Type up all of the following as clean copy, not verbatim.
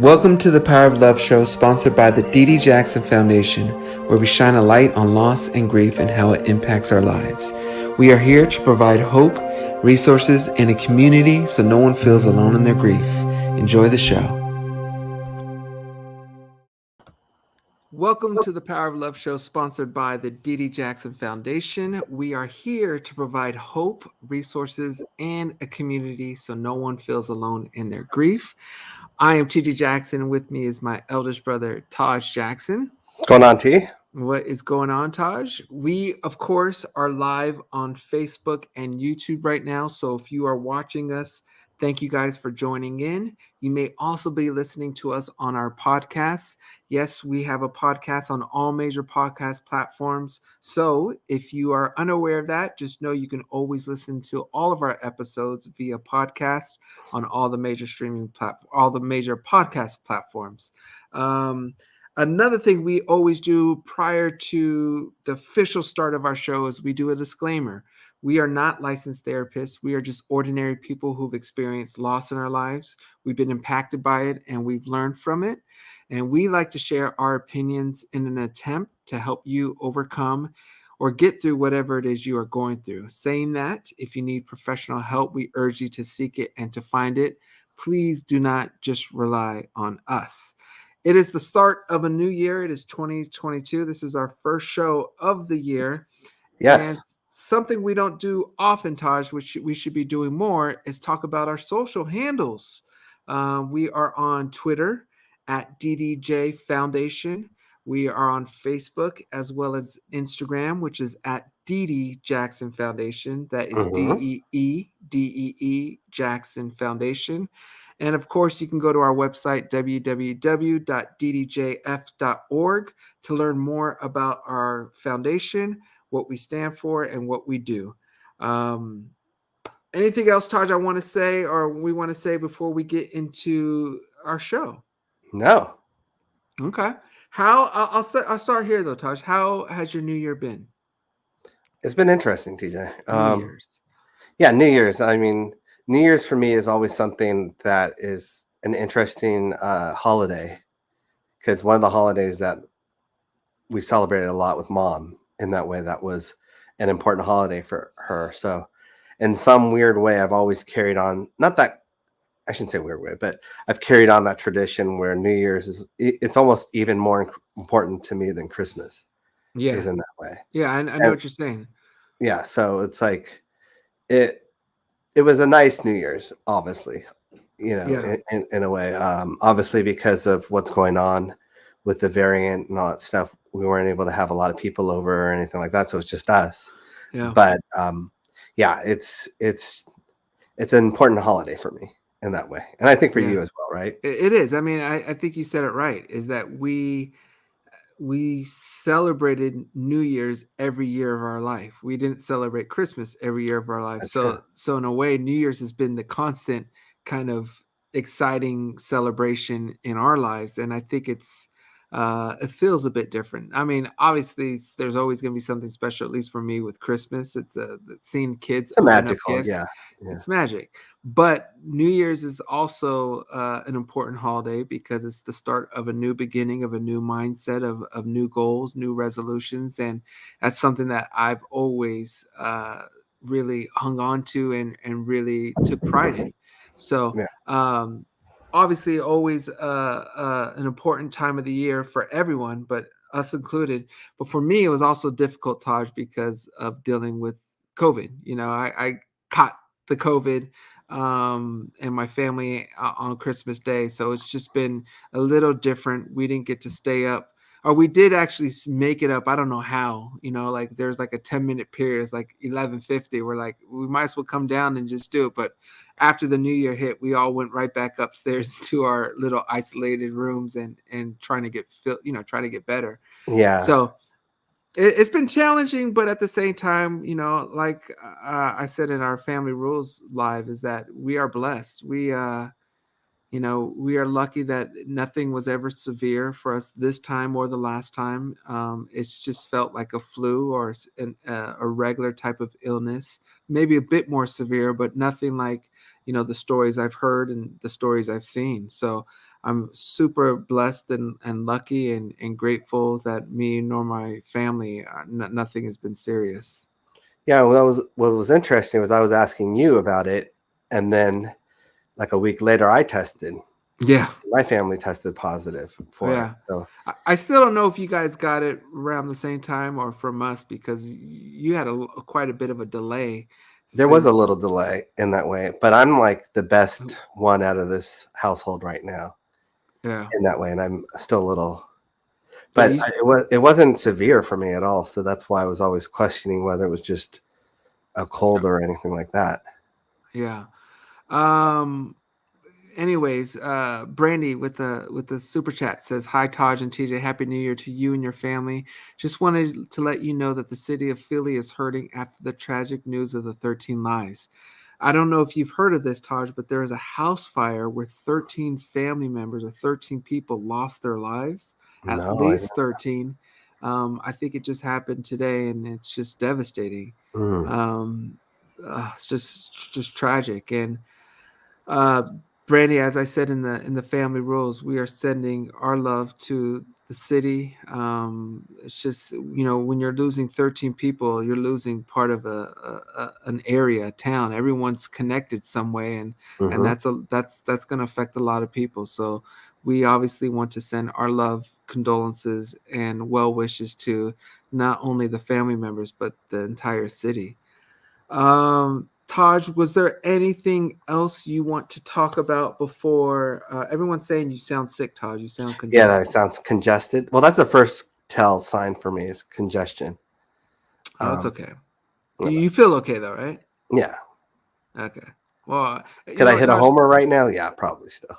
Welcome to the Power of Love show, sponsored by the D.D. Jackson Foundation, where we shine a light on loss and grief and how it impacts our lives. We are here to provide hope, resources, and a community so no one feels alone in their grief. Enjoy the show. Welcome to the Power of Love show, sponsored by the D.D. Jackson Foundation. We are here to provide hope, resources, and a community so no one feels alone in their grief. I am T.J. Jackson. With me is my eldest brother, Taj Jackson. What's going on, T? What is going on, Taj? We, of course, are live on Facebook and YouTube right now. So if you are watching us, thank you guys for joining in. You may also be listening to us on our podcasts. Yes, we have a podcast on all major podcast platforms. So if you are unaware of that, just know you can always listen to all of our episodes via podcast on all the major all the major podcast platforms. Another thing we always do prior to the official start of our show is we do a disclaimer. We are not licensed therapists. We are just ordinary people who've experienced loss in our lives. We've been impacted by it and we've learned from it. And we like to share our opinions in an attempt to help you overcome or get through whatever it is you are going through. Saying that, if you need professional help, we urge you to seek it and to find it. Please do not just rely on us. It is the start of a new year. It is 2022. This is our first show of the year. Yes. And something we don't do often, Taj, which we should be doing more, is talk about our social handles. We are on Twitter at DDJ Foundation. We are on Facebook as well as Instagram, which is at DD Jackson Foundation. That is DEE Jackson Foundation. And of course, you can go to our website, www.ddjf.org, to learn more about our foundation, what we stand for, and what we do. Anything else, Taj, I want to say or we want to say before we get into our show? No. Okay. I'll start here, though, Taj. How has your New Year been? It's been interesting, TJ. New Year's. Yeah, New Year's. I mean, New Year's for me is always something that is an interesting holiday, because one of the holidays that we celebrated a lot with Mom in that way, that was an important holiday for her. So in some weird way, I've always carried on, not that, I shouldn't say weird way, but I've carried on that tradition where New Year's it's almost even more important to me than Christmas. Yeah. Is in that way. Yeah, I know what you're saying. Yeah, so it's like it was a nice New Year's, obviously, in a way. Obviously, because of what's going on with the variant and all that stuff, we weren't able to have a lot of people over or anything like that. So it's just us. Yeah. But yeah, it's an important holiday for me in that way, and I think for you as well, right? It is. I mean, I think you said it right. Is that we celebrated New Year's every year of our life. We didn't celebrate Christmas every year of our life. So in a way, New Year's has been the constant kind of exciting celebration in our lives. And I think it feels a bit different. I mean, obviously there's always going to be something special, at least for me, with Christmas. It's seeing kids open magical, up gifts. It's magic. But New Year's is also an important holiday because it's the start of a new beginning, of a new mindset, of new goals, new resolutions. And that's something that I've always really hung on to and really took pride in. So obviously always an important time of the year for everyone, but us included. But for me, it was also difficult, Taj, because of dealing with COVID. I caught the COVID and my family on Christmas Day. So it's just been a little different. We didn't get to stay up, or we did actually make it up. I don't know how, like there's like a 10-minute period. It's like 11:50. We're like, we might as well come down and just do it. But after the New Year hit, we all went right back upstairs to our little isolated rooms and trying to get trying to get better. Yeah. So it's been challenging, but at the same time, like I said in our Family Rules Live, is that we are blessed. We We are lucky that nothing was ever severe for us this time or the last time. It's just felt like a flu or a regular type of illness, maybe a bit more severe, but nothing like, the stories I've heard and the stories I've seen. So I'm super blessed and lucky and grateful that me nor my family, nothing has been serious. Yeah, what was interesting was I was asking you about it, and then like a week later, I tested. Yeah. My family tested positive for it. Yeah. So I still don't know if you guys got it around the same time or from us because you had quite a bit of a delay there was a since. little delay in that way, but I'm like the best one out of this household right now Yeah. in that way, and I'm still a little. Yeah. But it wasn't severe for me at all, so that's why I was always questioning whether it was just a cold or anything like that. Yeah. Um. Anyways, Brandy with the super chat says, "Hi Taj and TJ, Happy New Year to you and your family. Just wanted to let you know that the city of Philly is hurting after the tragic news of the 13 lives. I don't know if you've heard of this, Taj, but there is a house fire where 13 family members or 13 people lost their lives, at No, I least 13. I think it just happened today, and it's just devastating. mm, Um, it's just tragic. And uh, Brandy, as I said in the family rules, we are sending our love to the city. It's just when you're losing 13 people, you're losing part of an area, a town. Everyone's connected some way, and hmm that's going to affect a lot of people. So we obviously want to send our love, condolences, and well wishes to not only the family members but the entire city. Taj, was there anything else you want to talk about before? Everyone's saying you sound sick, Taj. You sound Yeah, that congested. sounds congested. Well, that's the first tell sign for me is congestion. Oh, it's Um, okay. You feel okay though, right? yeah. Okay. Well, you Could know I what, hit a Taj? homer right now? Yeah, probably still.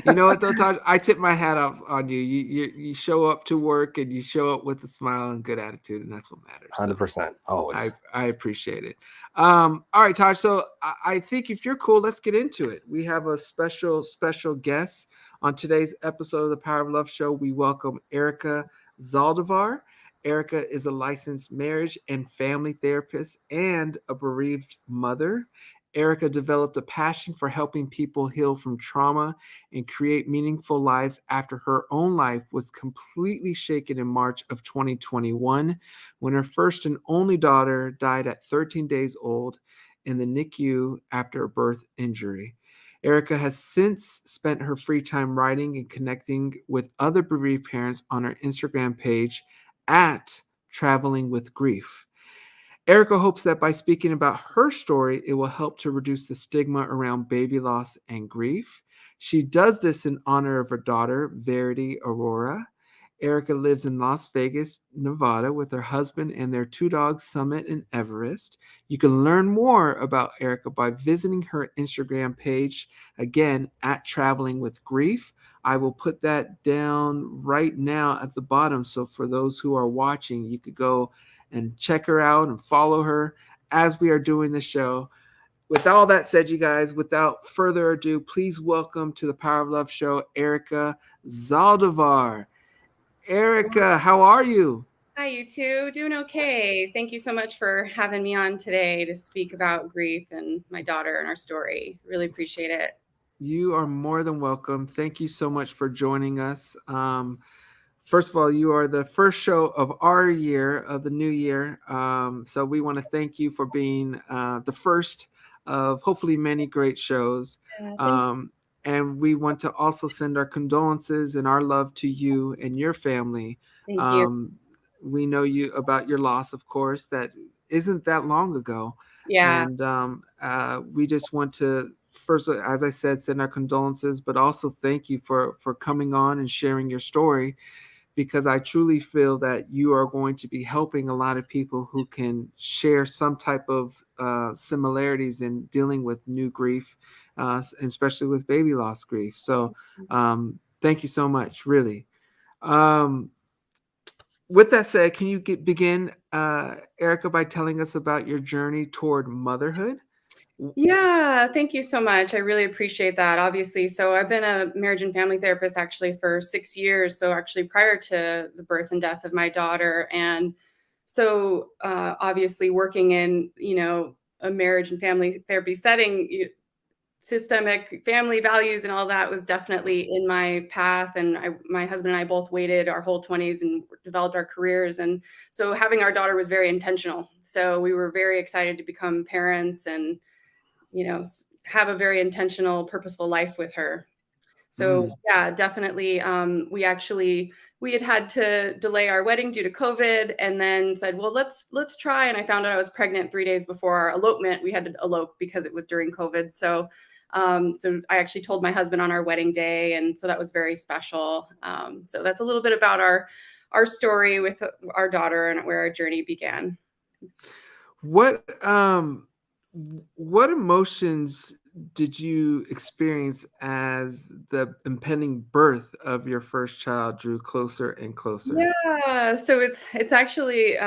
You know what though, Taj? I tip my hat off on you. You show up to work and you show up with a smile and good attitude, and that's what matters. So 100%. I Always. I appreciate it. All right, Taj. So I think if you're cool, let's get into it. We have a special guest on today's episode of the Power of Love Show. We welcome Erica Zaldivar. Erica is a licensed marriage and family therapist and a bereaved mother. Erica developed a passion for helping people heal from trauma and create meaningful lives after her own life was completely shaken in March of 2021 when her first and only daughter died at 13 days old in the NICU after a birth injury. Erica has since spent her free time writing and connecting with other bereaved parents on her Instagram page at Traveling with Grief. Erica hopes that by speaking about her story, it will help to reduce the stigma around baby loss and grief. She does this in honor of her daughter, Verity Aurora. Erica lives in Las Vegas, Nevada, with her husband and their two dogs, Summit and Everest. You can learn more about Erica by visiting her Instagram page, again, at Traveling with Grief. I will put that down right now at the bottom. So for those who are watching, you could go and check her out and follow her as we are doing the show. With all that said, you guys, without further ado, please welcome to the Power of Love show, Erica Zaldavar. Erica, how are you? Hi, you two. Doing okay. Thank you so much for having me on today to speak about grief and my daughter and our story. Really appreciate it. You are more than welcome. Thank you so much for joining us. First of all, you are the first show of our year, of the new year. So we want to thank you for being the first of hopefully many great shows. Thank And we want to also send our condolences and our love to you and your family. thank you. Um, we know you about your loss, of course, that isn't that long ago. Yeah, And we just want to first, as I said, send our condolences, but also thank you for coming on and sharing your story, because I truly feel that you are going to be helping a lot of people who can share some type of similarities in dealing with new grief, and especially with baby loss grief. So thank you so much, really. Um, with that said, can you begin, Erica, by telling us about your journey toward motherhood? Yeah, thank you so much. I really appreciate that. Obviously, so I've been a marriage and family therapist actually for 6 years. So actually prior to the birth and death of my daughter, and so obviously working in a marriage and family therapy setting, systemic family values and all that was definitely in my path. And my husband and I both waited our whole 20s and developed our careers. And so having our daughter was very intentional. So we were very excited to become parents and have a very intentional, purposeful life with her. So Mm. yeah, definitely. We had to delay our wedding due to COVID, and then said, well, let's try. And I found out I was pregnant 3 days before our elopement. We had to elope because it was during COVID. So I actually told my husband on our wedding day, and so that was very special. So that's a little bit about our story with our daughter and where our journey began. What what emotions did you experience as the impending birth of your first child drew closer and closer? Yeah, so it's actually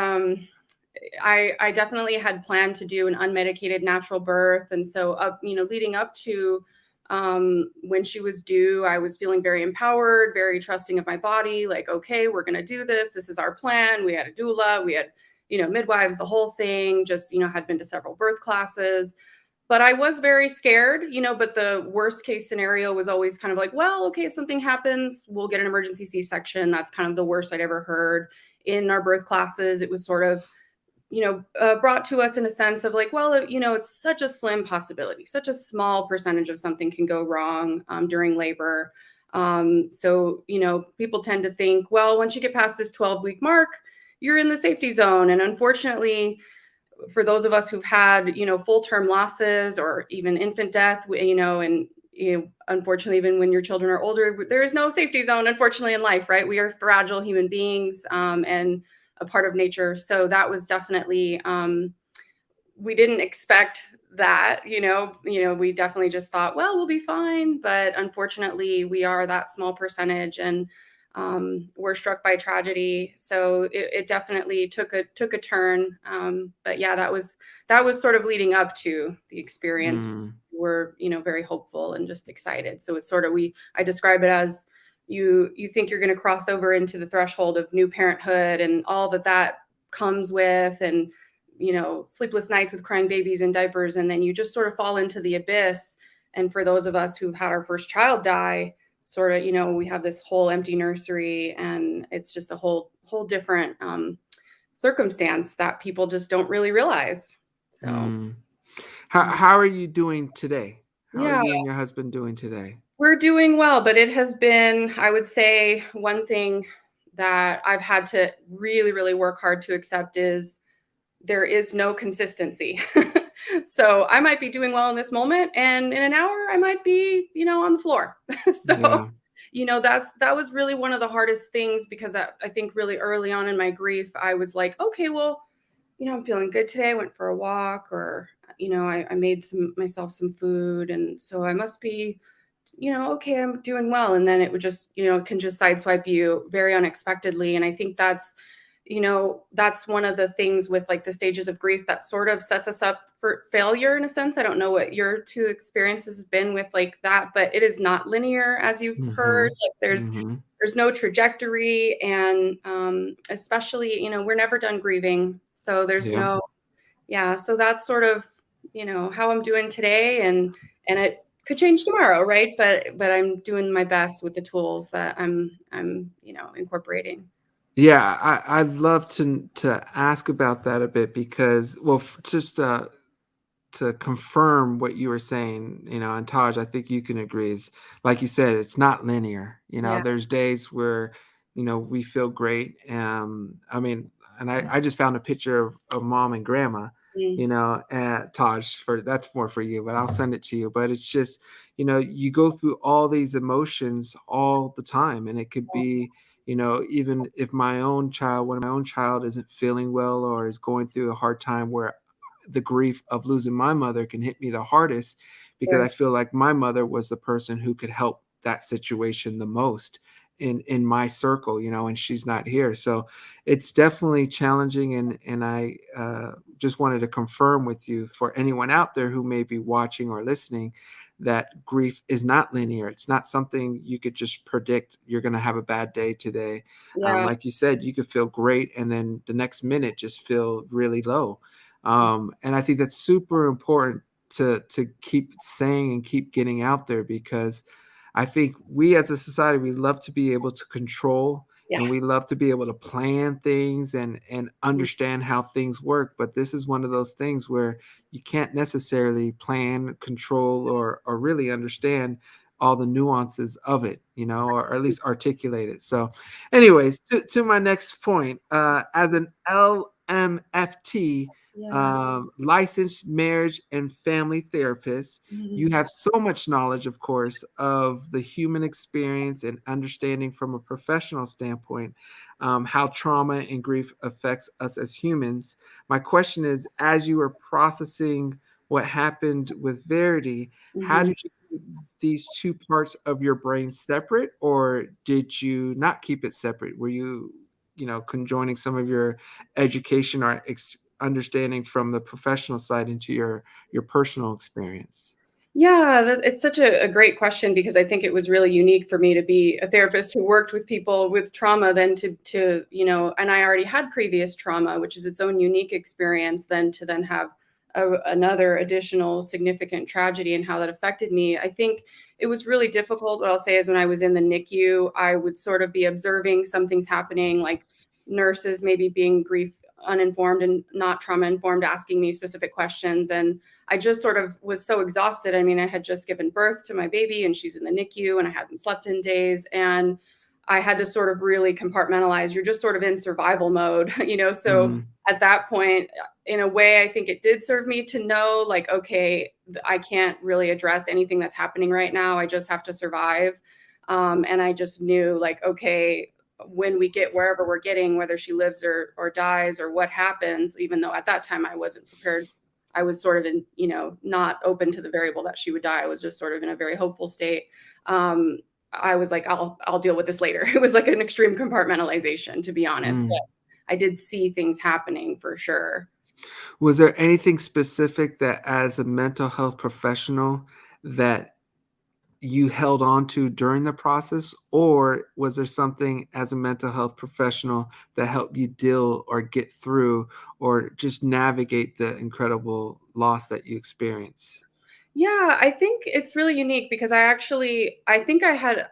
I definitely had planned to do an unmedicated natural birth, and so leading up to when she was due, I was feeling very empowered, very trusting of my body. Like, okay, we're gonna do this. This is our plan. We had a doula, we had midwives, the whole thing. Just had been to several birth classes, but I was very scared. But the worst case scenario was always kind of like, well, okay, if something happens, we'll get an emergency C-section. That's kind of the worst I'd ever heard. In our birth classes, it was sort of brought to us in a sense of like, well, it's such a slim possibility, such a small percentage of something can go wrong during labor. So people tend to think, well, once you get past this 12-week mark, you're in the safety zone. And unfortunately, for those of us who've had, full-term losses or even infant death, and unfortunately, even when your children are older, there is no safety zone, unfortunately, in life, right? We are fragile human beings, and a part of nature. So that was definitely, we didn't expect that, we definitely just thought, well, we'll be fine. But unfortunately, we are that small percentage, and we're struck by tragedy. So it definitely took a turn. But yeah, that was sort of leading up to the experience. Mm. We're very hopeful and just excited. So it's sort of I describe it as you think you're going to cross over into the threshold of new parenthood and all that comes with, and sleepless nights with crying babies in diapers, and then you just sort of fall into the abyss. And for those of us who've had our first child die, sort of, we have this whole empty nursery, and it's just a whole different circumstance that people just don't really realize. So Mm. How are you doing today? How are yeah, you and your husband doing today? we're doing well, but it has been, I would say, one thing that I've had to really, really work hard to accept is there is no consistency. So I might be doing well in this moment, and in an hour I might be, on the floor. So, Yeah. that was really one of the hardest things, because I think really early on in my grief, I was like, okay, well, I'm feeling good today. I went for a walk, or, I made myself some food. And so I must be, okay, I'm doing well. And then it would just, can just sideswipe you very unexpectedly. And I think that's one of the things with like the stages of grief that sort of sets us up for failure in a sense. I don't know what your two experiences have been with like that, but it is not linear, as you've heard. Mhm. Like Mhm. there's no trajectory, and especially, we're never done grieving. So there's Yeah. no, yeah. So that's sort of, how I'm doing today, and it could change tomorrow, right? But I'm doing my best with the tools that I'm incorporating. Yeah, I'd love to ask about that a bit because, well, just to confirm what you were saying, and Taj, I think you can agree, is like you said, it's not linear. Yeah. There's days where, we feel great. I mean, and I just found a picture of mom and grandma, Mm. at Taj, for that's more for you, but I'll send it to you. But it's just, you go through all these emotions all the time, and it could be, even if when my own child isn't feeling well or is going through a hard time, where the grief of losing my mother can hit me the hardest, because Sure. I feel like my mother was the person who could help that situation the most. in my circle, you know, and she's not here. So it's definitely challenging. And I just wanted to confirm with you, for anyone out there who may be watching or listening, that grief is not linear. It's not something you could just predict. You're going to have a bad day today. Yeah. Like you said, you could feel great, and then the next minute just feel really low. And I think that's super important to keep saying and keep getting out there, because I think we as a society, we love to be able to control, Yeah. and we love to be able to plan things and understand how things work. But this is one of those things where you can't necessarily plan, control, or really understand all the nuances of it, you know, or at least articulate it. So anyways, to my next point, as an LMFT, Yeah. licensed marriage and family therapist, you Mhm. have so much knowledge, of course, of the human experience and understanding from a professional standpoint, how trauma and grief affects us as humans. My question is, as you were processing what happened with Verity, how Mhm. did you keep these two parts of your brain separate, or did you not keep it separate? Were you, you know, conjoining some of your education or understanding from the professional side into your personal experience? Yeah, it's such a great question, because I think it was really unique for me to be a therapist who worked with people with trauma, then to you know, and I already had previous trauma, which is its own unique experience, then to then have another additional significant tragedy and how that affected me. I think it was really difficult. What I'll say is, when I was in the NICU, I would sort of be observing something's happening, like nurses maybe being grief uninformed and not trauma informed, asking me specific questions, and I just sort of was so exhausted. I mean, I had just given birth to my baby and she's in the NICU and I hadn't slept in days. And I had to sort of really compartmentalize. You're just sort of in survival mode, you know? So Mm, at that point, in a way, I think it did serve me to know, like, okay, I can't really address anything that's happening right now. I just have to survive. And I just knew, like, okay, when we get wherever we're getting, whether she lives or dies or what happens, even though at that time I wasn't prepared, I was sort of in, you know, not open to the variable that she would die. I was just sort of in a very hopeful state. Um, I was like, I'll deal with this later. It was like an extreme compartmentalization, to be honest. But mm. I did see things happening for sure. Was there anything specific that, as a mental health professional, that you held on to during the process, or was there something as a mental health professional that helped you deal or get through or just navigate the incredible loss that you experienced? Yeah, I think it's really unique, because I think I had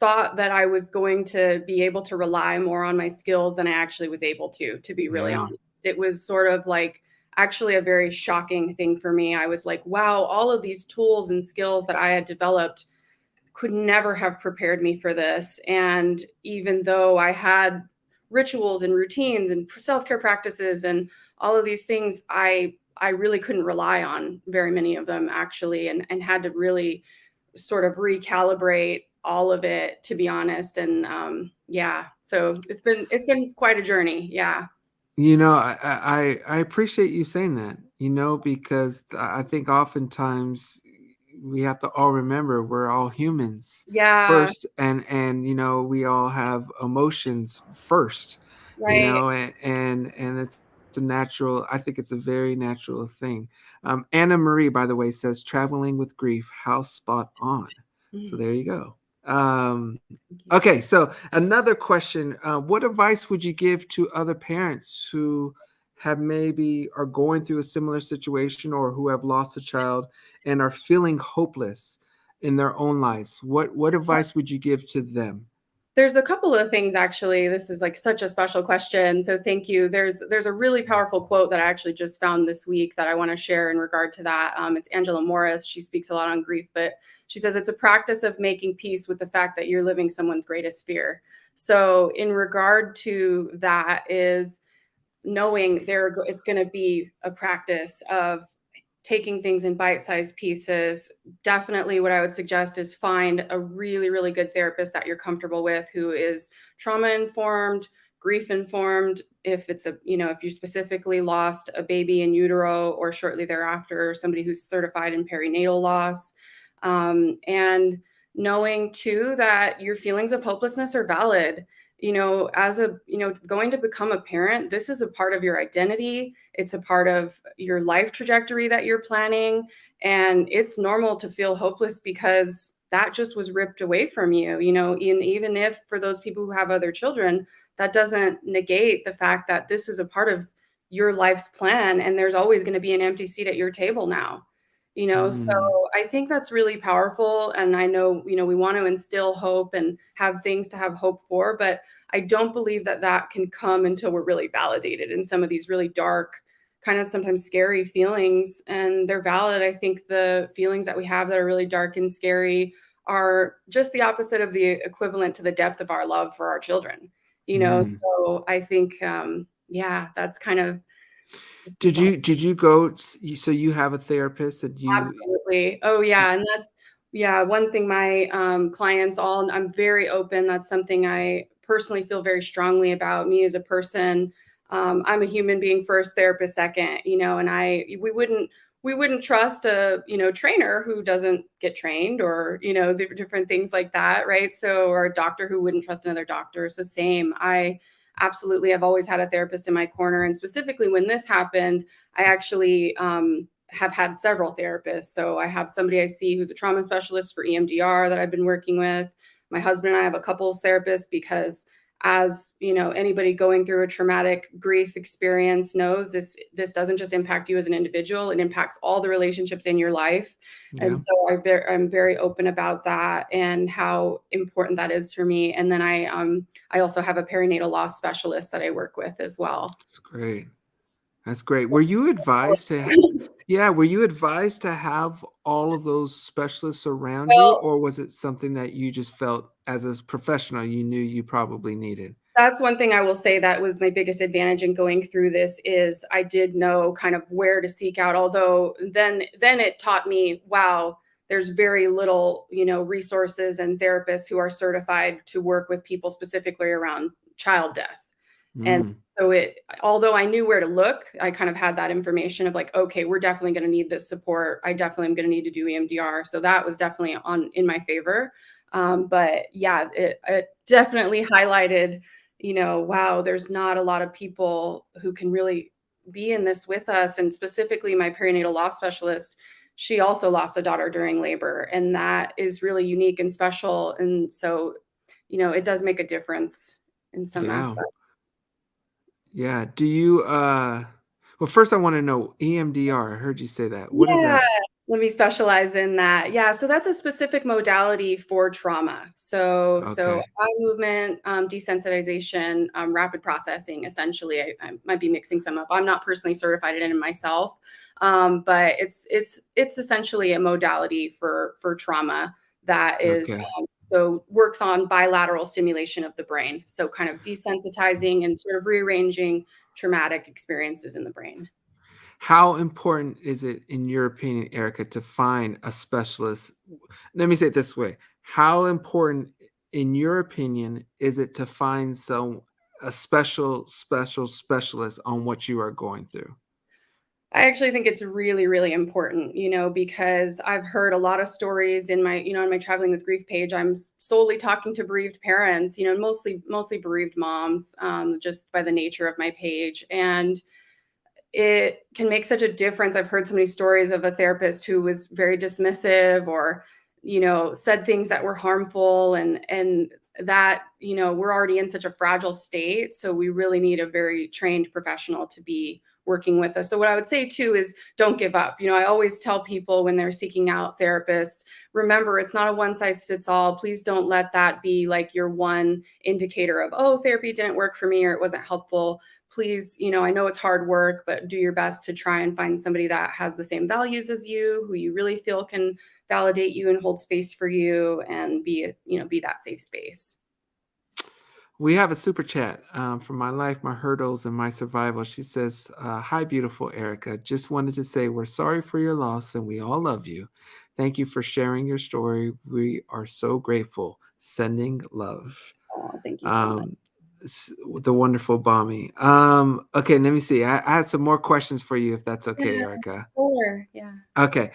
thought that I was going to be able to rely more on my skills than I actually was able to be really Yeah. honest. It was sort of like actually a very shocking thing for me. I was like, wow, all of these tools and skills that I had developed could never have prepared me for this. And even though I had rituals and routines and self-care practices and all of these things, I really couldn't rely on very many of them, actually, and had to really sort of recalibrate all of it, to be honest. And yeah, so it's been quite a journey. Yeah. You know, I appreciate you saying that, you know, because I think oftentimes we have to all remember we're all humans Yeah. first, and you know, we all have emotions first, you Right. know, and it's a natural, I think it's a very natural thing. Anna Marie, by the way, says traveling with grief, how spot on. So Mm, there you go. Um, thank you. Okay, so another question. What advice would you give to other parents who have maybe are going through a similar situation, or who have lost a child and are feeling hopeless in their own lives? What advice would you give to them? There's a couple of things, actually. This is like such a special question, so thank you. There's a really powerful quote that I actually just found this week that I want to share in regard to that. It's Angela Morris. She speaks a lot on grief, but she says it's a practice of making peace with the fact that you're living someone's greatest fear. So in regard to that is knowing it's going to be a practice of taking things in bite-sized pieces. Definitely what I would suggest is find a really, really good therapist that you're comfortable with, who is trauma informed, grief informed. If it's if you specifically lost a baby in utero or shortly thereafter, somebody who's certified in perinatal loss. And knowing too that your feelings of hopelessness are valid. As going to become a parent, this is a part of your identity. It's a part of your life trajectory that you're planning. And it's normal to feel hopeless because that just was ripped away from you, and even if for those people who have other children, that doesn't negate the fact that this is a part of your life's plan. And there's always going to be an empty seat at your table now. So I think that's really powerful. And I know, we want to instill hope and have things to have hope for, but I don't believe that that can come until we're really validated in some of these really dark, kind of sometimes scary feelings. And they're valid. I think the feelings that we have that are really dark and scary are just the opposite of the equivalent to the depth of our love for our children, So I think, yeah, that's kind of. Did you go? So you have a therapist that you? Absolutely. Oh, yeah, and that's one thing my, clients all I'm very open. That's something I personally feel very strongly about. Me as a person, I'm a human being first, therapist second, and we wouldn't trust a, trainer who doesn't get trained or, different things like that, right? So, or a doctor who wouldn't trust another doctor. It's the same. I absolutely have always had a therapist in my corner, and specifically when this happened, I actually have had several therapists. So I have somebody I see who's a trauma specialist for EMDR that I've been working with. My husband and I have a couples therapist because, as anybody going through a traumatic grief experience knows, this doesn't just impact you as an individual, it impacts all the relationships in your life. Yeah. And so I'm very open about that and how important that is for me. And then I also have a perinatal loss specialist that I work with as well. That's great. That's great. Were you advised to have all of those specialists around you, Well, or was it something that you just felt as a professional you knew you probably needed? that's one thing I will say that was my biggest advantage in going through this is I did know kind of where to seek out. Although then it taught me, wow, there's very little, resources and therapists who are certified to work with people specifically around child death. And Mm, so although I knew where to look, I kind of had that information of like, okay, we're definitely going to need this support. I definitely am going to need to do EMDR. So that was definitely in my favor. But yeah, it definitely highlighted, wow, there's not a lot of people who can really be in this with us. And specifically my perinatal loss specialist, she also lost a daughter during labor. And that is really unique and special. And so, it does make a difference in some yeah. aspects. Yeah. Do you well, first I want to know EMDR. I heard you say that. What is Yeah, that? let me specialize in that. Yeah, so that's a specific modality for trauma. So Okay. eye movement, desensitization, rapid processing. Essentially, I might be mixing some up. I'm not personally certified in it myself, but it's essentially a modality for trauma that is. Okay. So works on bilateral stimulation of the brain. So kind of desensitizing and sort of rearranging traumatic experiences in the brain. How important is it, in your opinion, Erica, to find a specialist? Let me say it this way. How important, in your opinion, is it to find a special specialist on what you are going through? I actually think it's really, really important, because I've heard a lot of stories in my traveling with grief page. I'm solely talking to bereaved parents, mostly bereaved moms, just by the nature of my page. And it can make such a difference. I've heard so many stories of a therapist who was very dismissive or, said things that were harmful and that, we're already in such a fragile state. So we really need a very trained professional to be working with us. So what I would say too is don't give up. I always tell people when they're seeking out therapists, remember, it's not a one size fits all. Please don't let that be like your one indicator of, oh, therapy didn't work for me or it wasn't helpful. Please, I know it's hard work, but do your best to try and find somebody that has the same values as you, who you really feel can validate you and hold space for you and be that safe space. We have a super chat from My Life, My Hurdles, and My Survival. She says, hi, beautiful Erica. Just wanted to say we're sorry for your loss and we all love you. Thank you for sharing your story. We are so grateful. Sending love. Oh, thank you so much. The wonderful Bommy. Okay, let me see. I had some more questions for you, if that's okay, Yeah, Erica. sure. Yeah. Okay.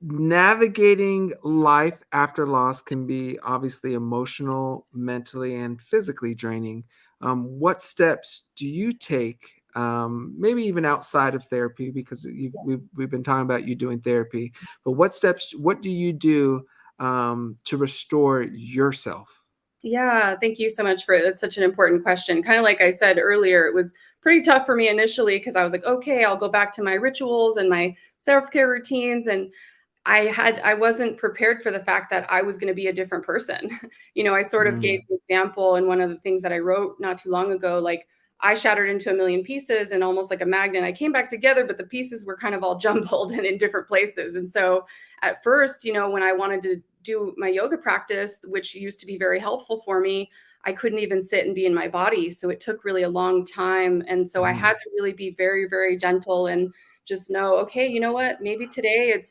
navigating life after loss can be obviously emotional, mentally, and physically draining. What steps do you take, maybe even outside of therapy, because we've been talking about you doing therapy, but what do you do to restore yourself? Yeah, thank you so much for it. That's such an important question. Kind of like I said earlier, it was pretty tough for me initially because I was like, okay, I'll go back to my rituals and my self-care routines. And I wasn't prepared for the fact that I was going to be a different person. I sort of gave Mm, the example in one of the things that I wrote not too long ago, like I shattered into a million pieces and almost like a magnet. I came back together, but the pieces were kind of all jumbled and in different places. And so at first, when I wanted to do my yoga practice, which used to be very helpful for me, I couldn't even sit and be in my body. So it took really a long time. And so I had mm, to really be very, very gentle and just know, okay, you know what, maybe today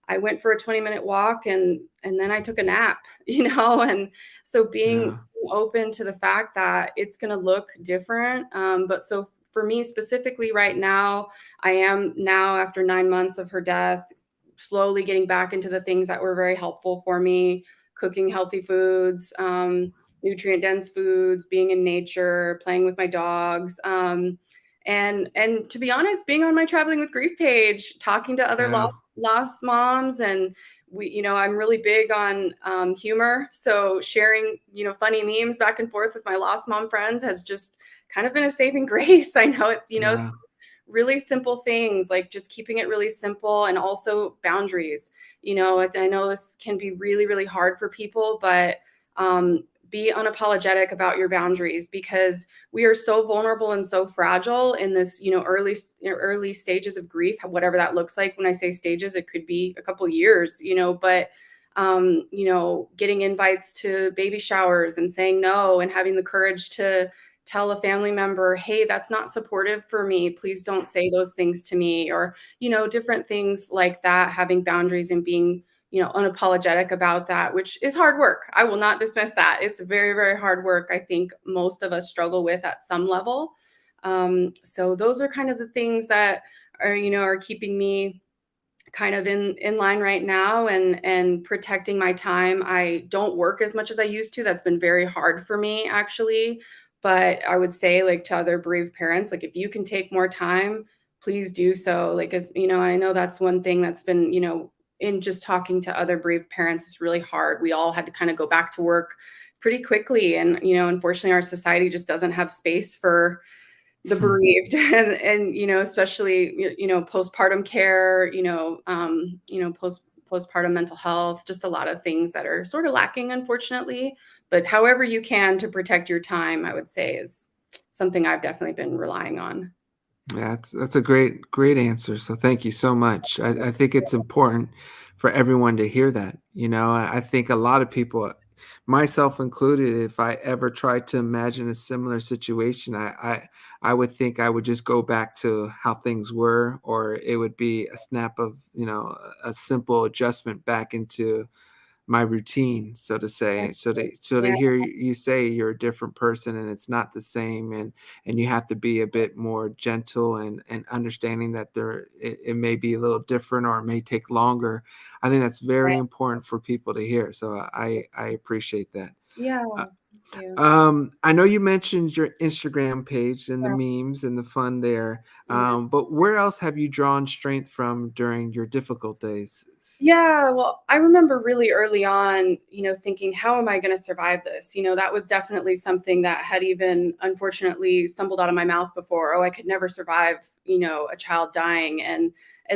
I went for a 20-minute walk and then I took a nap, and so being yeah, open to the fact that it's going to look different. But so for me specifically right now, I am now after 9 months of her death, slowly getting back into the things that were very helpful for me, cooking healthy foods, nutrient dense foods, being in nature, playing with my dogs. And to be honest, being on my traveling with grief page, talking to other yeah, lost moms, and I'm really big on humor, so sharing funny memes back and forth with my lost mom friends has just kind of been a saving grace. I know it's yeah, really simple things like just keeping it really simple, and also boundaries. I know this can be really, really hard for people, but be unapologetic about your boundaries, because we are so vulnerable and so fragile in this, early stages of grief, whatever that looks like. When I say stages, it could be a couple years, but getting invites to baby showers and saying no, and having the courage to tell a family member, hey, that's not supportive for me, please don't say those things to me, or different things like that. Having boundaries and being unapologetic about that, which is hard work. I will not dismiss that. It's very, very hard work. I think most of us struggle with at some level. So those are kind of the things that are keeping me kind of in line right now, and protecting my time. I don't work as much as I used to. That's been very hard for me, actually. But I would say, like, to other bereaved parents, like, if you can take more time, please do so. Like, as I know that's one thing that's been, in just talking to other bereaved parents, it's really hard. We all had to kind of go back to work pretty quickly, and unfortunately our society just doesn't have space for the bereaved. And especially postpartum care, postpartum mental health, just a lot of things that are sort of lacking, unfortunately. But however you can to protect your time, I would say, is something I've definitely been relying on. yeah. That's a great answer. So thank you so much. I think it's important for everyone to hear that. I think a lot of people, myself included, if I ever tried to imagine a similar situation, I would think I would just go back to how things were, or it would be a snap of, a simple adjustment back into my routine, so to say. So to Yeah, hear you say you're a different person and it's not the same, and you have to be a bit more gentle and understanding that it may be a little different, or it may take longer. I think that's very right. important for people to hear. So I appreciate that. Yeah, Uh, thank you. I know you mentioned your Instagram page and the Yeah. memes and the fun there, Yeah. but where else have you drawn strength from during your difficult days? Yeah, well, I remember really early on, thinking, how am I going to survive this? That was definitely something that had even unfortunately stumbled out of my mouth before. Oh, I could never survive, a child dying. And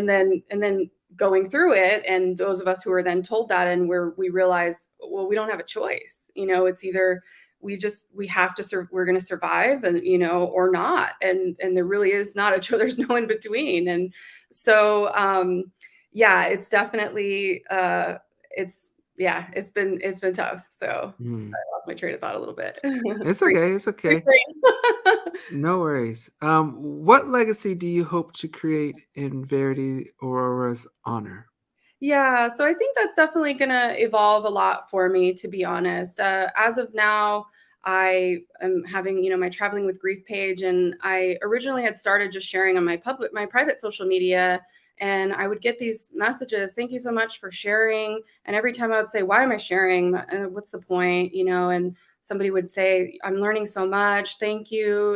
then going through it, and those of us who are then told that, and where we realize, well, we don't have a choice. It's either we have to we're going to survive, and or not. And there really is not a choice. There's no in between. And so yeah, it's definitely it's been tough. So Mm. I lost my train of thought a little bit. It's okay. It's okay. Reframe. No worries. What legacy do you hope to create in Verity Aurora's honor? Yeah, so I think that's definitely gonna evolve a lot for me, to be honest. As of now, I am having, my traveling with grief page, and I originally had started just sharing on my private social media, And I would get these messages, thank you so much for sharing. And every time I would say, why am I sharing? What's the point? And somebody would say, I'm learning so much. Thank you.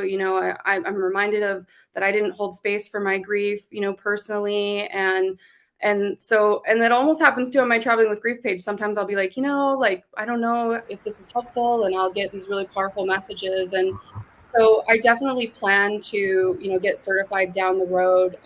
I'm reminded of that I didn't hold space for my grief, personally. And that almost happens too on my Traveling with Grief page. Sometimes I'll be like, I don't know if this is helpful, and I'll get these really powerful messages. And so I definitely plan to, get certified down the road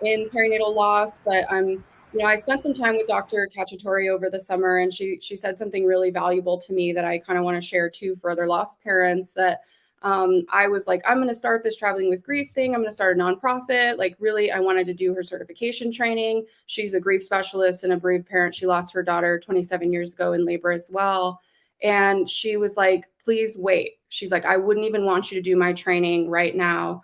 in perinatal loss. But I spent some time with Dr. Cacciatore over the summer, and she said something really valuable to me that I kind of want to share too for other lost parents. That I was like, I'm going to start this Traveling with Grief thing. I'm going to start a nonprofit. Like, really, I wanted to do her certification training. She's a grief specialist and a bereaved parent. She lost her daughter 27 years ago in labor as well. And she was like, please wait. She's like, I wouldn't even want you to do my training right now.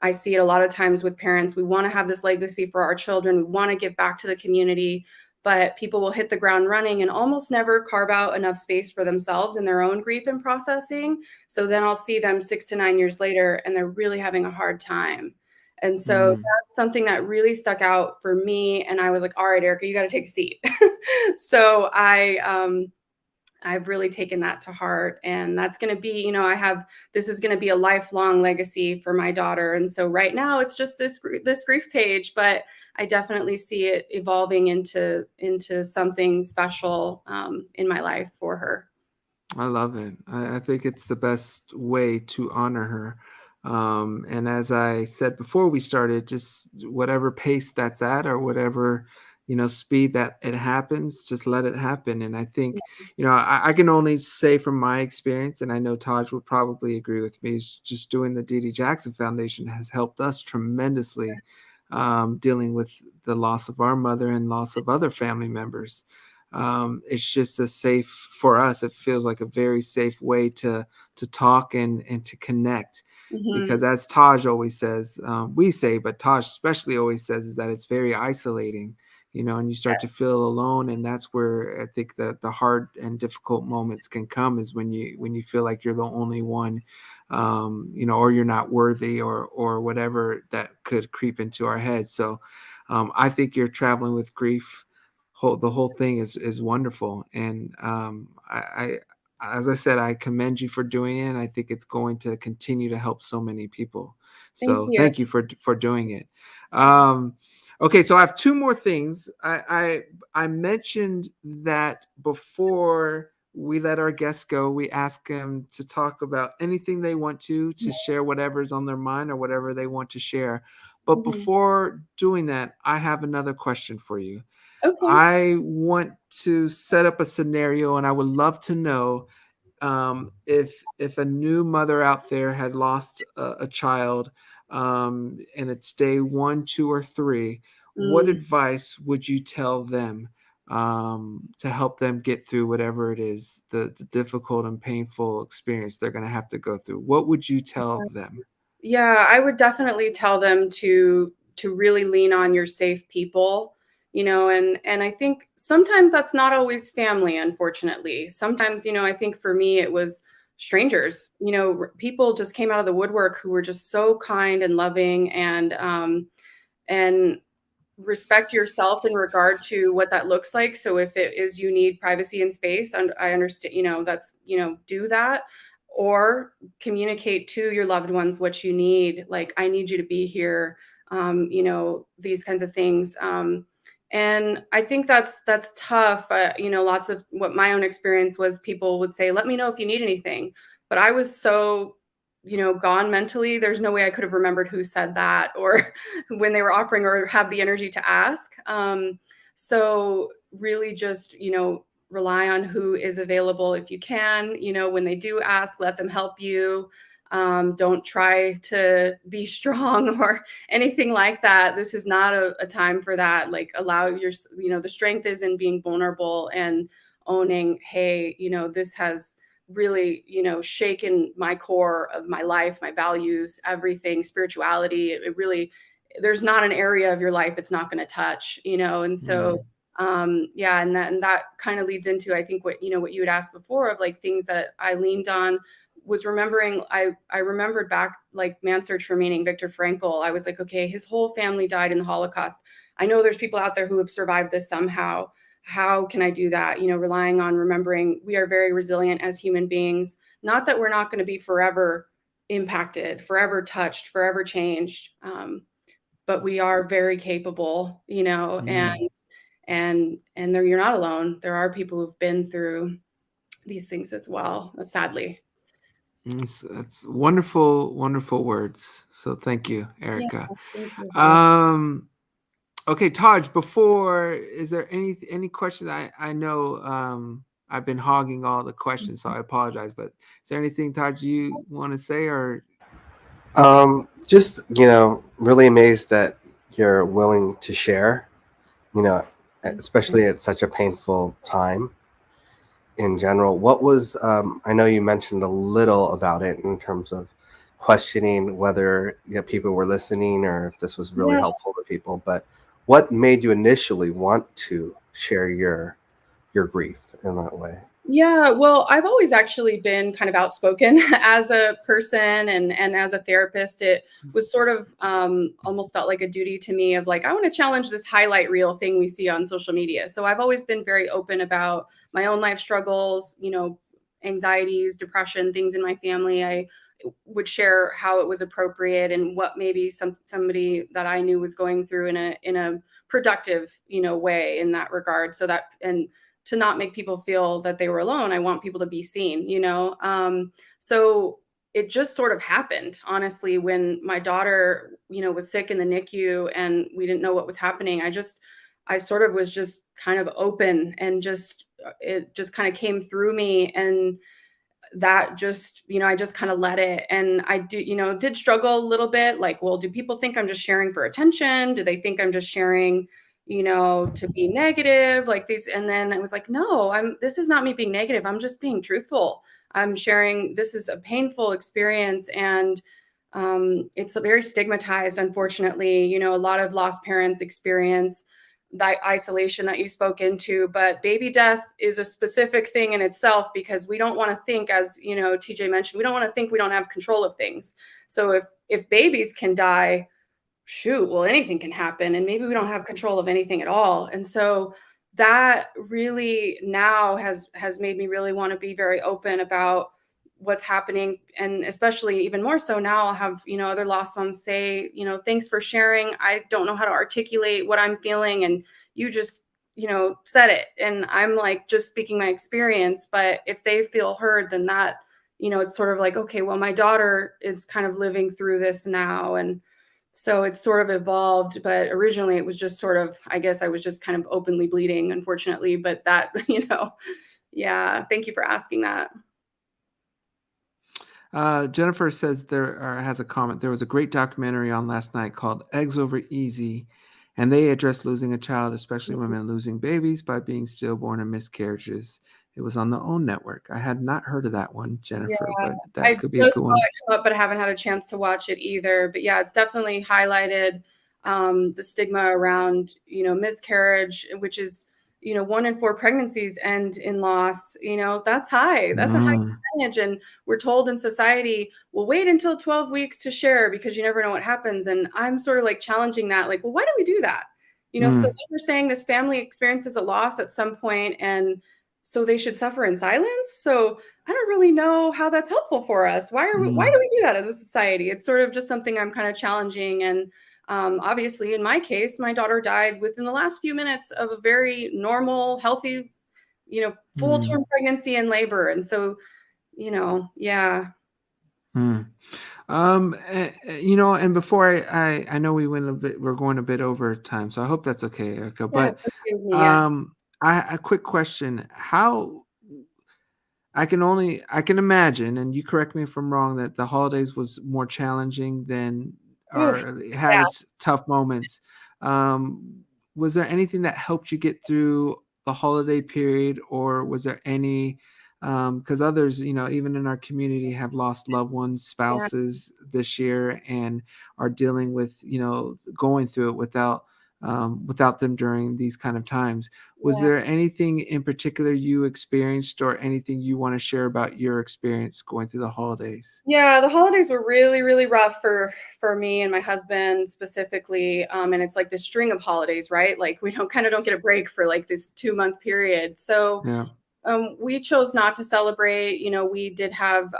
I see it a lot of times with parents. We want to have this legacy for our children. We want to give back to the community, but people will hit the ground running and almost never carve out enough space for themselves in their own grief and processing. So then I'll see them 6 to 9 years later, and they're really having a hard time. And so that's something that really stuck out for me. And I was like, all right, Erica, you got to take a seat. So I've really taken that to heart, and that's going to be, this is going to be a lifelong legacy for my daughter. And so right now it's just this grief page, but I definitely see it evolving into something special in my life for her. I love it. I think it's the best way to honor her. And as I said before we started, just whatever pace that's at, or whatever, speed that it happens, just let it happen. And I think, I can only say from my experience, and I know Taj would probably agree with me, is just doing the Dee Jackson Foundation has helped us tremendously, dealing with the loss of our mother and loss of other family members. It's just for us, it feels like a very safe way to talk and to connect. Because as Taj always says, we say, but Taj especially always says, is that it's very isolating, and you start to feel alone. And that's where I think the hard and difficult moments can come, is when you feel like you're the only one, or you're not worthy, or whatever that could creep into our heads. So I think you're Traveling with Grief, the whole thing is wonderful. And I as I said, I commend you for doing it. And I think it's going to continue to help so many people. So thank you for doing it. Okay, so I have two more things. I mentioned that before we let our guests go, we ask them to talk about anything they want to share whatever's on their mind or whatever they want to share. But before doing that, I have another question for you. Okay. I want to set up a scenario, and I would love to know if a new mother out there had lost a child, and it's day 1, 2, or 3, what advice would you tell them to help them get through whatever it is, the difficult and painful experience they're going to have to go through? What would you tell them? Yeah, I would definitely tell them to really lean on your safe people, and I think sometimes that's not always family, unfortunately. Sometimes, I think for me it was strangers, people just came out of the woodwork who were just so kind and loving, and respect yourself in regard to what that looks like. So if it is, you need privacy and space, and I understand, that's, do that, or communicate to your loved ones what you need. Like, I need you to be here, these kinds of things. And I think that's tough. Lots of what my own experience was, people would say, let me know if you need anything. But I was so, gone mentally. There's no way I could have remembered who said that, or when they were offering, or have the energy to ask. So really just, rely on who is available if you can. When they do ask, let them help you. Don't try to be strong or anything like that. This is not a time for that. Like, allow the strength is in being vulnerable and owning, hey, this has really, shaken my core of my life, my values, everything, spirituality. It really, there's not an area of your life it's not going to touch, and so yeah, and that kind of leads into, I think, what you had asked before, of like things that I leaned on, was remembering. I remembered back, like Man's Search for Meaning, Viktor Frankl. I was like, okay, his whole family died in the Holocaust. I know there's people out there who have survived this somehow. How can I do that? Relying on remembering we are very resilient as human beings. Not that we're not going to be forever impacted, forever touched, forever changed. But we are very capable, and you're not alone. There are people who've been through these things as well, sadly. That's wonderful, wonderful words. So thank you, Yeah, Erica. thank you. Okay, Taj, is there any questions? I know I've been hogging all the questions, so I apologize, but is there anything, Taj, you want to say? Or Just, really amazed that you're willing to share, especially at such a painful time in general. What was, I know you mentioned a little about it in terms of questioning whether people were listening or if this was really helpful to people, but what made you initially want to share your grief in that way? Yeah, well, I've always actually been kind of outspoken as a person and as a therapist. It was sort of almost felt like a duty to me of like, I want to challenge this highlight reel thing we see on social media. So I've always been very open about my own life struggles, anxieties, depression, things in my family. I would share how it was appropriate and what maybe somebody that I knew was going through in a productive, way in that regard. So that, and to not make people feel that they were alone. I want people to be seen, So it just sort of happened, honestly, when my daughter, was sick in the NICU and we didn't know what was happening. I sort of was just kind of open and it just kind of came through me. And that just, I just kind of let it. And I did struggle a little bit. Like, well, do people think I'm just sharing for attention? Do they think I'm just sharing, to be negative like these? And then I was like, no, this is not me being negative. I'm just being truthful. I'm sharing, this is a painful experience. And it's very stigmatized, unfortunately. A lot of lost parents experience that isolation that you spoke into, but baby death is a specific thing in itself because we don't want to think, as TJ mentioned, we don't want to think we don't have control of things. So if babies can die, shoot, well, anything can happen, and maybe we don't have control of anything at all. And so that really now has made me really want to be very open about what's happening. And especially even more so now, I'll have, other lost moms say, thanks for sharing. I don't know how to articulate what I'm feeling. And you just, said it. And I'm like, just speaking my experience. But if they feel heard, then that, it's sort of like, okay, well, my daughter is kind of living through this now. And so it's sort of evolved, but originally it was just sort of, I guess I was just kind of openly bleeding, unfortunately, but that, yeah, thank you for asking that. Jennifer says has a comment. There was a great documentary on last night called Eggs Over Easy, and they addressed losing a child, especially women losing babies by being stillborn and miscarriages. It was on the OWN network. I had not heard of that one, Jennifer, but that could be a good one. I come up, but I haven't had a chance to watch it either. But yeah, it's definitely highlighted the stigma around, miscarriage, which is, 1 in 4 pregnancies end in loss. That's high. That's a high percentage. And we're told in society, well, wait until 12 weeks to share because you never know what happens. And I'm sort of like challenging that, like, well, why do we do that? So they're saying this family experiences a loss at some point, and so they should suffer in silence. So I don't really know how that's helpful for us. Why do we do that as a society? It's sort of just something I'm kind of challenging. And obviously, in my case, my daughter died within the last few minutes of a very normal, healthy, full-term pregnancy and labor. And so, yeah. And before I know we're going a bit over time, so I hope that's okay, Erica. But a quick question: how I can imagine, and you correct me if I'm wrong, that the holidays was more challenging than, or had its tough moments. Was there anything that helped you get through the holiday period, or was there any? Because others, even in our community, have lost loved ones, spouses this year, and are dealing with, going through it without without them during these kind of times. Was Yeah. there anything in particular you experienced or anything you want to share about your experience going through the holidays? Yeah, the holidays were really, really rough for me and my husband specifically. And it's like this string of holidays, right? Like we don't get a break for like this 2 month period. So Yeah. we chose not to celebrate. We did have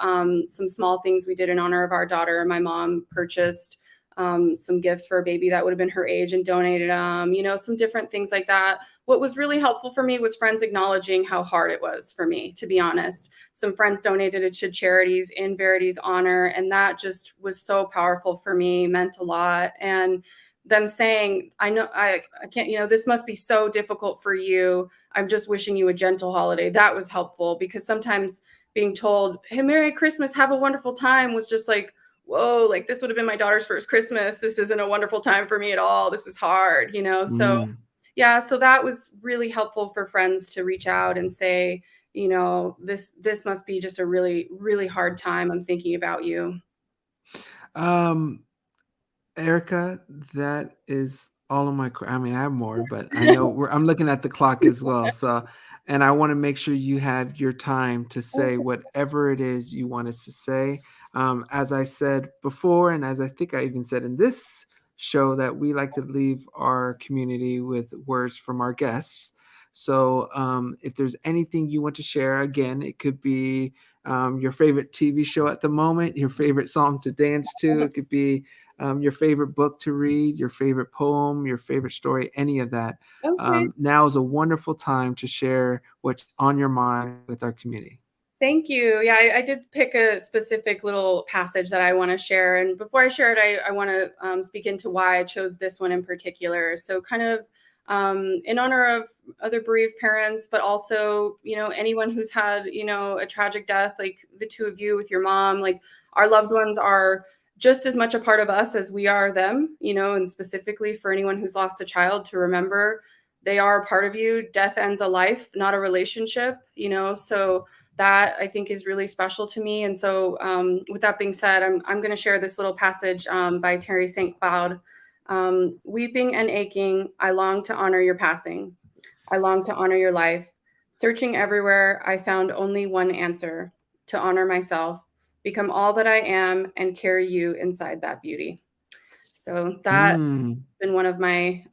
some small things we did in honor of our daughter. My mom purchased some gifts for a baby that would have been her age and donated them, some different things like that. What was really helpful for me was friends acknowledging how hard it was for me, to be honest. Some friends donated it to charities in Verity's honor, and that just was so powerful for me, meant a lot. And them saying, I know I can't, this must be so difficult for you. I'm just wishing you a gentle holiday. That was helpful, because sometimes being told, hey, Merry Christmas, have a wonderful time, was just like, whoa, like this would have been my daughter's first Christmas. This isn't a wonderful time for me at all. This is hard. So Mm. yeah, so that was really helpful for friends to reach out and say, this must be just a really, really hard time. I'm thinking about you. Um, Erica, that is all of my. I mean, I have more, but I know I'm looking at the clock as well. So, and I want to make sure you have your time to say whatever it is you wanted to say. As I said before, and as I think I even said in this show, that we like to leave our community with words from our guests. So, if there's anything you want to share, again, it could be your favorite TV show at the moment, your favorite song to dance to. It could be your favorite book to read, your favorite poem, your favorite story, any of that. Okay. Now is a wonderful time to share what's on your mind with our community. Thank you. Yeah, I did pick a specific little passage that I want to share. And before I share it, I want to speak into why I chose this one in particular. So, kind of in honor of other bereaved parents, but also, anyone who's had, a tragic death, like the two of you with your mom, like our loved ones are just as much a part of us as we are them, and specifically for anyone who's lost a child, to remember they are a part of you. Death ends a life, not a relationship, so that I think is really special to me. And so with that being said, I'm going to share this little passage by Terry St. Cloud. Weeping and aching, I long to honor your passing. I long to honor your life. Searching everywhere, I found only one answer: to honor myself, become all that I am, and carry you inside that beauty. So that's Mm. been one of my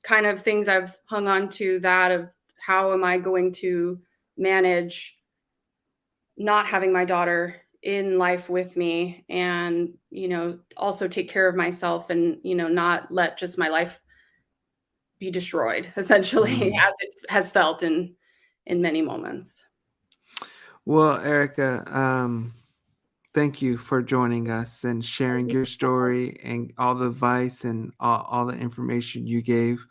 kind of things I've hung on to, that of how am I going to manage not having my daughter in life with me, and also take care of myself, and not let just my life be destroyed, essentially, Mm. as it has felt in many moments. Well, Erica, thank you for joining us and sharing your story and all the advice and all the information you gave.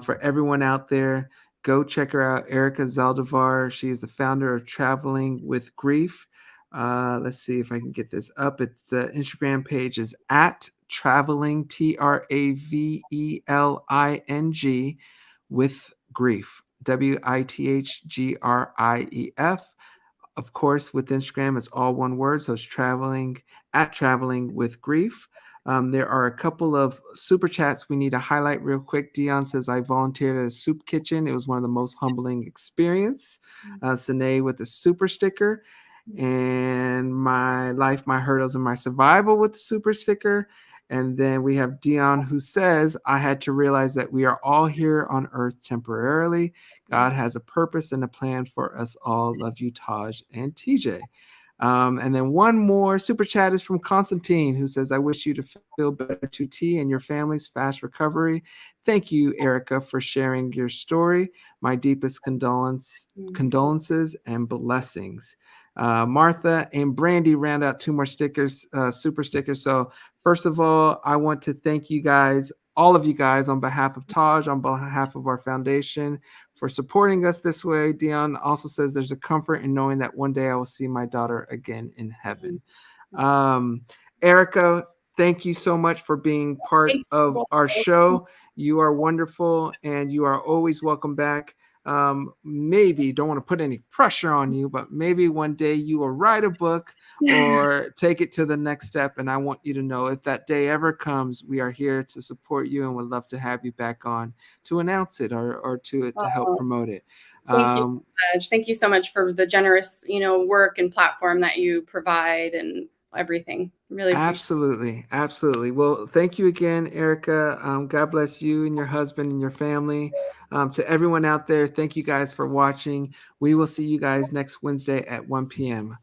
For everyone out there, go check her out, Erica Zaldivar. She is the founder of Traveling with Grief. Let's see if I can get this up. It's the Instagram page is at traveling, TRAVELING, with grief, WITHGRIEF. Of course, with Instagram, it's all one word. So it's traveling with grief. There are a couple of super chats we need to highlight real quick. Dion says, I volunteered at a soup kitchen. It was one of the most humbling experience. Sine with the super sticker. And my life, my hurdles, and my survival with the super sticker. And then we have Dion, who says, I had to realize that we are all here on earth temporarily. God has a purpose and a plan for us all. Love you, Taj and TJ. And then one more super chat is from Constantine, who says, I wish you to feel better, 2T, and your family's fast recovery. Thank you, Erica, for sharing your story. My deepest condolences and blessings. Martha and Brandy round out two more stickers, super stickers. So first of all, I want to thank you guys, all of you guys, on behalf of Taj, on behalf of our foundation, for supporting us this way. Dion also says there's a comfort in knowing that one day I will see my daughter again in heaven. Erica, thank you so much for being part of our show. You are wonderful, and you are always welcome back. maybe, don't want to put any pressure on you, but maybe one day you will write a book or take it to the next step. And I want you to know, if that day ever comes, we are here to support you and would love to have you back on to announce it or to help promote it. Thank you so much. Thank you so much for the generous, work and platform that you provide and everything. Really appreciate Absolutely. Well, thank you again, Erica. God bless you and your husband and your family. To everyone out there, thank you guys for watching. We will see you guys next Wednesday at 1 p.m.